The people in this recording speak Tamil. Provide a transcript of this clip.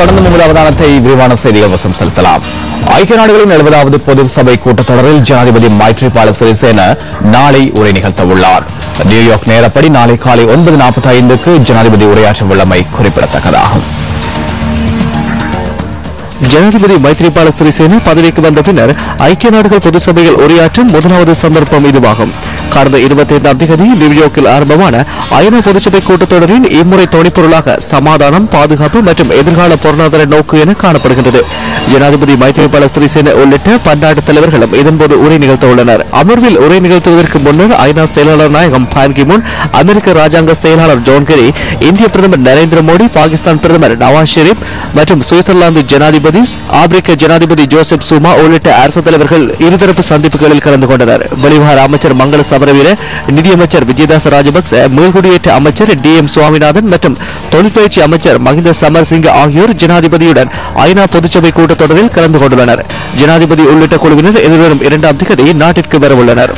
தொடர்ந்து உங்கள் அவதானத்தை விரிவான செய்திகள் வசம் செலுத்தலாம். ஐக்கிய நாடுகளின் 70வது பொது சபை கூட்டத்தொடரில் ஜனாதிபதி மைத்ரிபால சிறிசேன நாளை உரை நிகழ்த்தவுள்ளார். நியூயார்க் நேரப்படி நாளை காலை 9:45க்கு ஜனாதிபதி உரையாற்ற உள்ளமை குறிப்பிடத்தக்கதாகும். ஜனாதிபதி மைத்ரிபால சிறிசேன பதவிக்கு வந்த பின்னர் ஐக்கிய நாடுகள் பொதுச்சபையில் உரையாற்றும் முதலாவது சந்தர்ப்பம் இதுவாகும். கடந்த 25ஆம் தேதி நியூயார்க்கில் ஆரம்பமான ஐநா பொதுச்சபை கூட்டத்தொடரின் இம்முறை துணைப்பொருளாக சமாதானம், பாதுகாப்பு மற்றும் எதிர்கால பொருளாதார நோக்கு என காணப்படுகின்றது. ஜனாதிபதி மைத்ரிபால சிறிசேன உள்ளிட்ட பன்னாட்டு தலைவர்களும் இதன்போது உரை நிகழ்த்த உள்ளனர். அமர்வில் உரை நிகழ்த்துவதற்கு முன்னர் ஐநா செயலாளர் நாயகம் பான் கி மூன், அமெரிக்க ராஜாங்க செயலாளர் ஜான் கெரி, இந்திய பிரதமர் நரேந்திர மோடி, பாகிஸ்தான் பிரதமர் நவாஸ் ஷெரீப் மற்றும் சுவிட்சர்லாந்து ஜனாதிபதி, ஆப்பிரிக்க ஜனாதிபதி ஜோசப் சுமா உள்ளிட்ட அரசு தலைவர்கள் இருதரப்பு சந்திப்புகளில் கலந்து கொண்டனர். வெளிவிவகார அமைச்சர் மங்கள சமரவீர, நிதியமைச்சர் விஜயதாச ராஜபக்ச, மேல்குடியேற்ற அமைச்சர் DM சுவாமிநாதன் மற்றும் தொழிற்பயிற்சி அமைச்சர் மஹிந்த சமரசிங்க ஆகியோர் ஜனாதிபதியுடன் ஐநா பொதுச்சபை கூட்டத்தொடரில் கலந்து கொண்டுள்ளனர். ஜனாதிபதி உள்ளிட்ட குழுவினர் எதிர்வரும் 2ஆம் தேதி நாட்டிற்கு வரவுள்ளனர்.